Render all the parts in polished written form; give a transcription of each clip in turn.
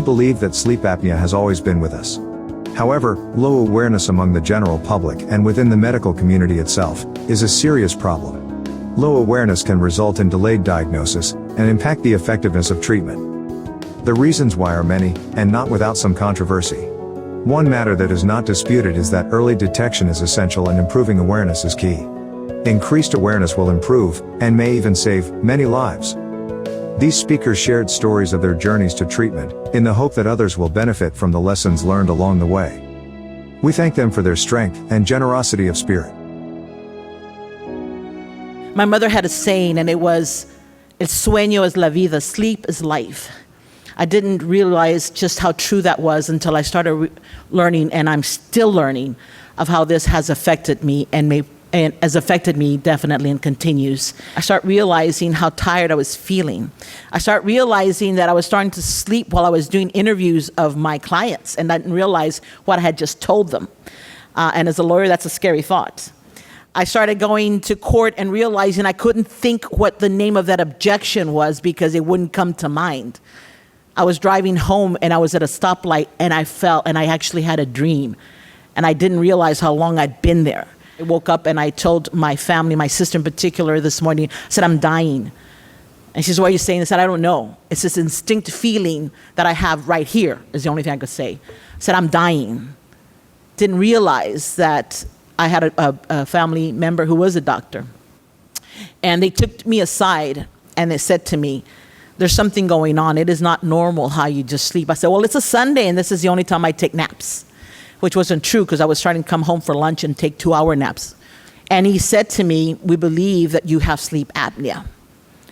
believe that sleep apnea has always been with us. However, low awareness among the general public and within the medical community itself is a serious problem. Low awareness can result in delayed diagnosis and impact the effectiveness of treatment. The reasons why are many, and not without some controversy. One matter that is not disputed is that early detection is essential and improving awareness is key. Increased awareness will improve, and may even save, many lives. These speakers shared stories of their journeys to treatment, in the hope that others will benefit from the lessons learned along the way. We thank them for their strength and generosity of spirit. My mother had a saying, and it was, "El sueño es la vida, sleep is life." I didn't realize just how true that was until I started learning, and I'm still learning, of how this has affected me and has affected me definitely and continues. I start realizing how tired I was feeling. I start realizing that I was starting to sleep while I was doing interviews of my clients, and I didn't realize what I had just told them. And as a lawyer, that's a scary thought. I started going to court and realizing I couldn't think what the name of that objection was because it wouldn't come to mind. I was driving home and I was at a stoplight and I fell and I actually had a dream. And I didn't realize how long I'd been there. I woke up and I told my family, my sister in particular this morning, I said, "I'm dying." And she said, "What are you saying?" I said, "I don't know. It's this instinct feeling that I have right here," is the only thing I could say. I said, "I'm dying." Didn't realize that I had a family member who was a doctor. And they took me aside and they said to me, "There's something going on. It is not normal how you just sleep." I said, "Well, it's a Sunday and this is the only time I take naps," which wasn't true because I was starting to come home for lunch and take 2-hour naps. And he said to me, "We believe that you have sleep apnea."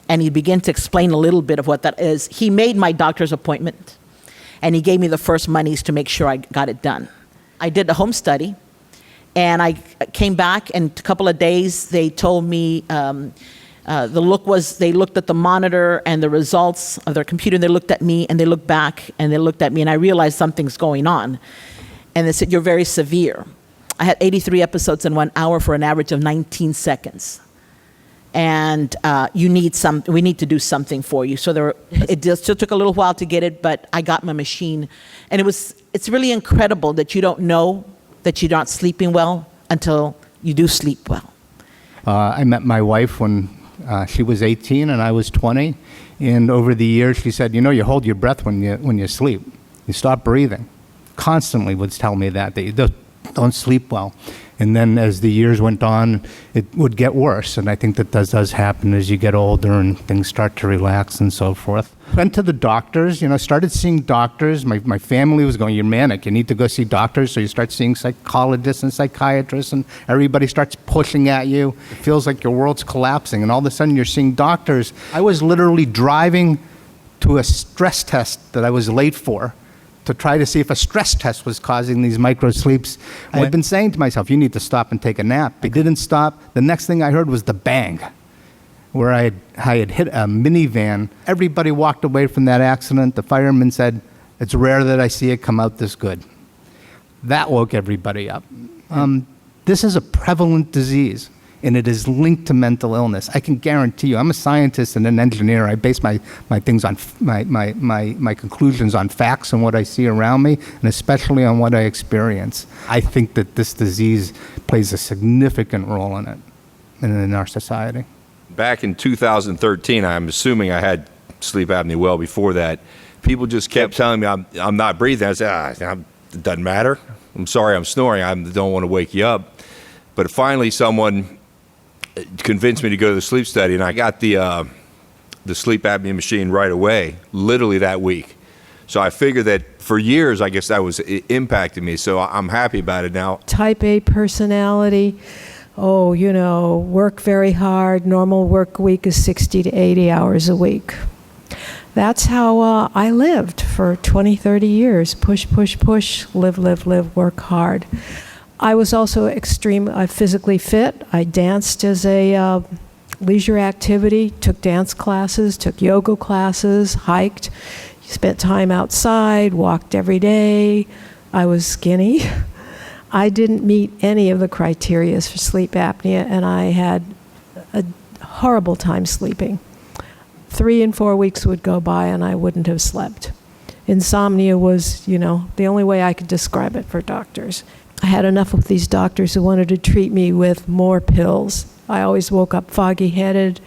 And he began to explain a little bit of what that is. He made my doctor's appointment and he gave me the first monies to make sure I got it done. I did a home study and I came back, and a couple of days they told me, they looked at the monitor and the results of their computer, and they looked at me and they looked back and they looked at me, and I realized something's going on. And they said, "You're very severe." I had 83 episodes in 1 hour for an average of 19 seconds. And we need to do something for you. So it still took a little while to get it, but I got my machine. And it's really incredible that you don't know that you're not sleeping well until you do sleep well. I met my wife when she was 18 and I was 20. And over the years, she said, "You hold your breath when you sleep. You stop breathing." Constantly would tell me that you don't sleep well. And then as the years went on, it would get worse. And I think that does happen as you get older and things start to relax and so forth. Went to the doctors, started seeing doctors. My family was going, "You're manic, you need to go see doctors." So you start seeing psychologists and psychiatrists, and everybody starts pushing at you. It feels like your world's collapsing, and all of a sudden you're seeing doctors. I was literally driving to a stress test that I was late for, to try to see if a stress test was causing these micro sleeps. I'd been saying to myself, "You need to stop and take a nap." I didn't stop. The next thing I heard was the bang, where I had hit a minivan. Everybody walked away from that accident. The fireman said, "It's rare that I see it come out this good." That woke everybody up. This is a prevalent disease, and it is linked to mental illness. I can guarantee you, I'm a scientist and an engineer. I base my things on my conclusions on facts and what I see around me, and especially on what I experience. I think that this disease plays a significant role in it and in our society. Back in 2013, I'm assuming I had sleep apnea well before that. People just kept telling me I'm not breathing. I said, it doesn't matter. I'm sorry I'm snoring. I don't want to wake you up. But finally, someone convinced me to go to the sleep study, and I got the sleep apnea machine right away, literally that week. So I figured that for years, I guess that was impacting me. So I'm happy about it now. Type A personality. Work very hard. Normal work week is 60 to 80 hours a week. That's how I lived for 20, 30 years. Push, push, push, live, live, live, work hard. I was also physically fit. I danced as a leisure activity, took dance classes, took yoga classes, hiked, spent time outside, walked every day. I was skinny. I didn't meet any of the criteria for sleep apnea, and I had a horrible time sleeping. 3 and 4 weeks would go by and I wouldn't have slept. Insomnia was, the only way I could describe it for doctors. I had enough of these doctors who wanted to treat me with more pills. I always woke up foggy-headed.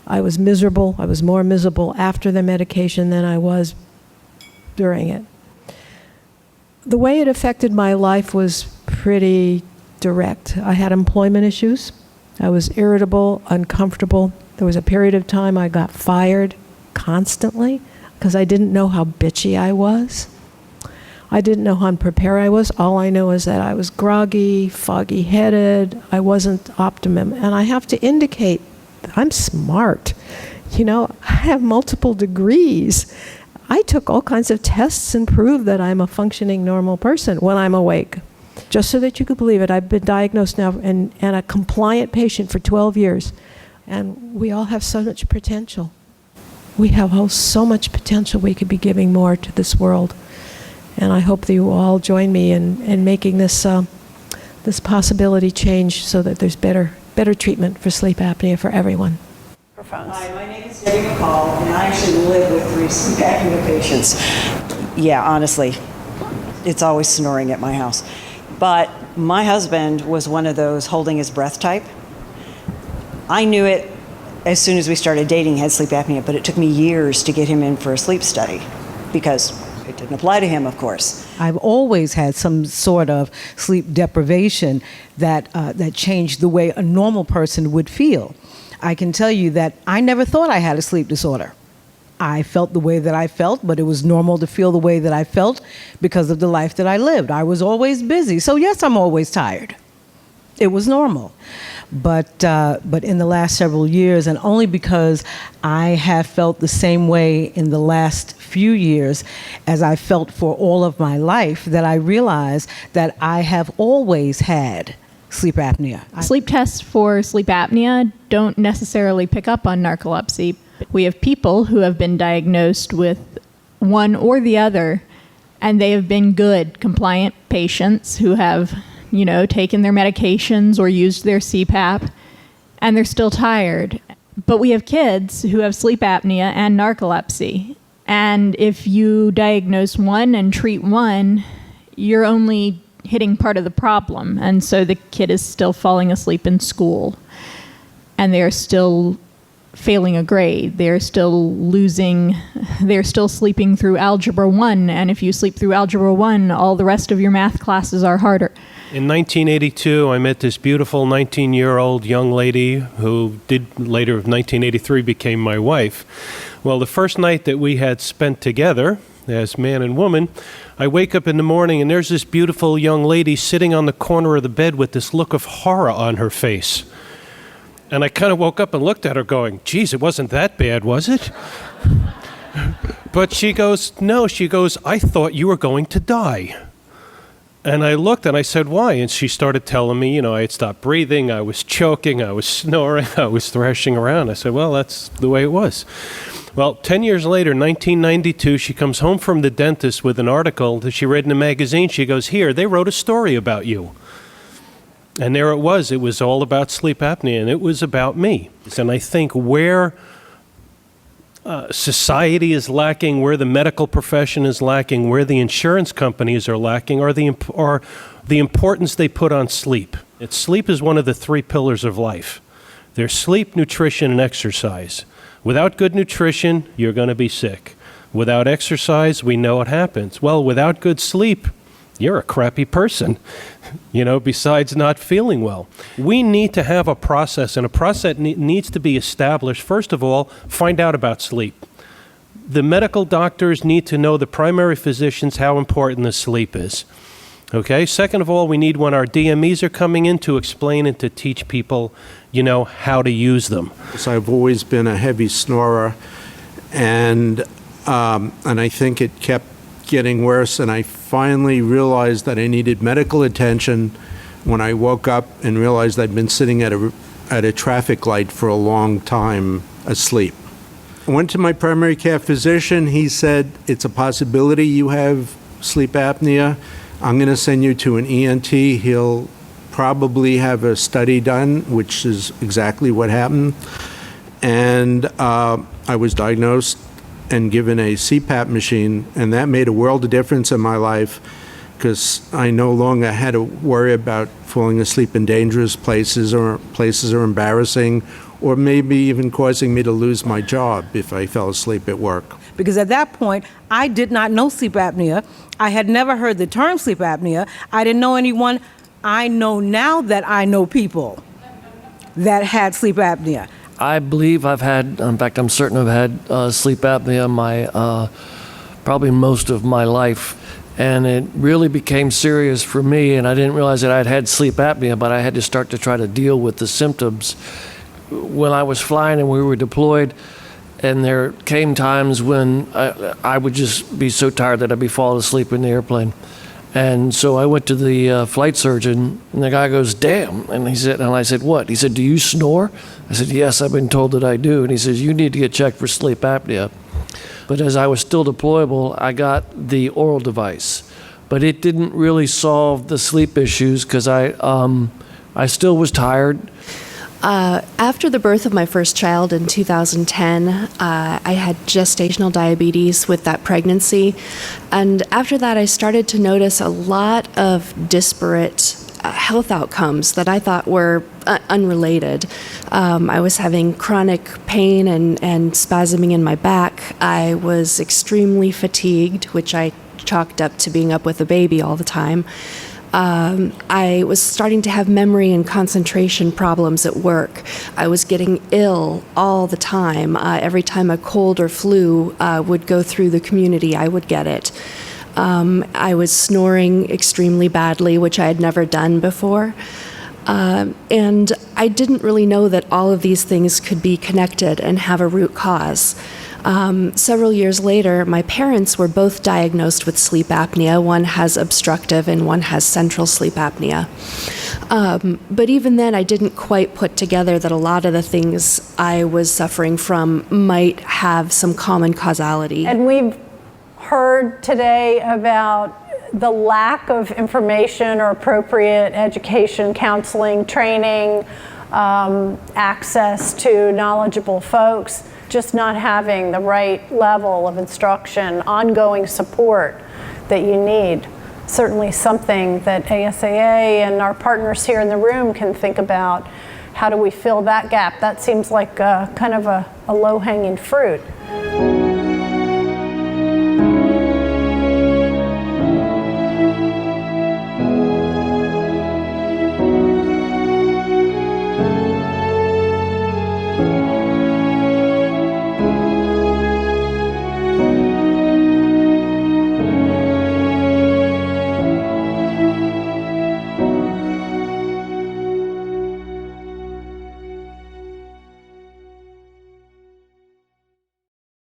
I was miserable. I was more miserable after the medication than I was during it. The way it affected my life was pretty direct. I had employment issues. I was irritable, uncomfortable. There was a period of time I got fired constantly because I didn't know how bitchy I was. I didn't know how unprepared I was. All I know is that I was groggy, foggy-headed. I wasn't optimum. And I have to indicate that I'm smart. I have multiple degrees. I took all kinds of tests and proved that I'm a functioning normal person when I'm awake. Just so that you could believe it, I've been diagnosed now and a compliant patient for 12 years. And we all have so much potential. We have so much potential. We could be giving more to this world. And I hope that you all join me in making this possibility change so that there's better treatment for sleep apnea for everyone. Hi, my name is Debbie McCall, and I actually live with 3 sleep apnea patients. Yeah, honestly, it's always snoring at my house. But my husband was one of those holding his breath type. I knew it as soon as we started dating, he had sleep apnea, but it took me years to get him in for a sleep study because it didn't apply to him, of course. I've always had some sort of sleep deprivation that changed the way a normal person would feel. I can tell you that I never thought I had a sleep disorder. I felt the way that I felt, but it was normal to feel the way that I felt because of the life that I lived. I was always busy, so yes, I'm always tired. It was normal. But in the last several years, and only because I have felt the same way in the last few years as I felt for all of my life, that I realized that I have always had sleep apnea. Sleep tests for sleep apnea don't necessarily pick up on narcolepsy. We have people who have been diagnosed with one or the other, and they have been good, compliant patients who have, taken their medications or used their CPAP, and they're still tired. But we have kids who have sleep apnea and narcolepsy. And if you diagnose one and treat one, you're only hitting part of the problem. And so the kid is still falling asleep in school, and they're still failing a grade. They're still sleeping through Algebra 1. And if you sleep through Algebra 1, all the rest of your math classes are harder. In 1982, I met this beautiful 19-year-old young lady who later, 1983, became my wife. Well, the first night that we had spent together as man and woman, I wake up in the morning and there's this beautiful young lady sitting on the corner of the bed with this look of horror on her face. And I kind of woke up and looked at her going, geez, it wasn't that bad, was it? But she goes, no, I thought you were going to die. And I looked and I said, why? And she started telling me, I had stopped breathing, I was choking, I was snoring, I was thrashing around. I said, well, that's the way it was. Well, 10 years later, 1992, she comes home from the dentist with an article that she read in a magazine. She goes, here, they wrote a story about you. And there it was all about sleep apnea, and it was about me. And I think where society is lacking, where the medical profession is lacking, where the insurance companies are lacking, are the importance they put on sleep. Sleep is one of the 3 pillars of life. There's sleep, nutrition, and exercise. Without good nutrition, you're going to be sick. Without exercise, we know what happens. Well, without good sleep, you're a crappy person, besides not feeling well. We need to have a process, and a process needs to be established. First of all, find out about sleep. The medical doctors need to know, the primary physicians, how important the sleep is. Okay? Second of all, we need, when our DMEs are coming in, to explain and to teach people, how to use them. So I've always been a heavy snorer, and I think it kept getting worse, and I finally realized that I needed medical attention when I woke up and realized I'd been sitting at a traffic light for a long time asleep. I went to my primary care physician. He said, it's a possibility you have sleep apnea. I'm going to send you to an ENT. He'll probably have a study done, which is exactly what happened. And I was diagnosed and given a CPAP machine, and that made a world of difference in my life because I no longer had to worry about falling asleep in dangerous places or places are embarrassing, or maybe even causing me to lose my job if I fell asleep at work. Because at that point, I did not know sleep apnea. I had never heard the term sleep apnea. I didn't know anyone. I know now that I know people that had sleep apnea. I believe I've had, in fact, I'm certain I've had sleep apnea probably most of my life. And it really became serious for me, and I didn't realize that I'd had sleep apnea, but I had to start to try to deal with the symptoms. When I was flying and we were deployed, and there came times when I would just be so tired that I'd be falling asleep in the airplane. And so I went to the flight surgeon, and the guy goes, "Damn!" And I said, "What?" He said, "Do you snore?" I said, "Yes, I've been told that I do." And he says, "You need to get checked for sleep apnea." But as I was still deployable, I got the oral device. But it didn't really solve the sleep issues because I still was tired. After the birth of my first child in 2010, I had gestational diabetes with that pregnancy. And after that, I started to notice a lot of disparate health outcomes that I thought were unrelated. I was having chronic pain and spasming in my back. I was extremely fatigued, which I chalked up to being up with a baby all the time. I was starting to have memory and concentration problems at work. I was getting ill all the time. Every time a cold or flu would go through the community, I would get it. I was snoring extremely badly, which I had never done before. And I didn't really know that all of these things could be connected and have a root cause. Several years later, my parents were both diagnosed with sleep apnea. One has obstructive and one has central sleep apnea. But even then, I didn't quite put together that a lot of the things I was suffering from might have some common causality. And we've heard today about the lack of information or appropriate education, counseling, training, access to knowledgeable folks, just not having the right level of instruction, ongoing support that you need. Certainly something that ASAA and our partners here in the room can think about. How do we fill that gap? That seems like kind of a low-hanging fruit.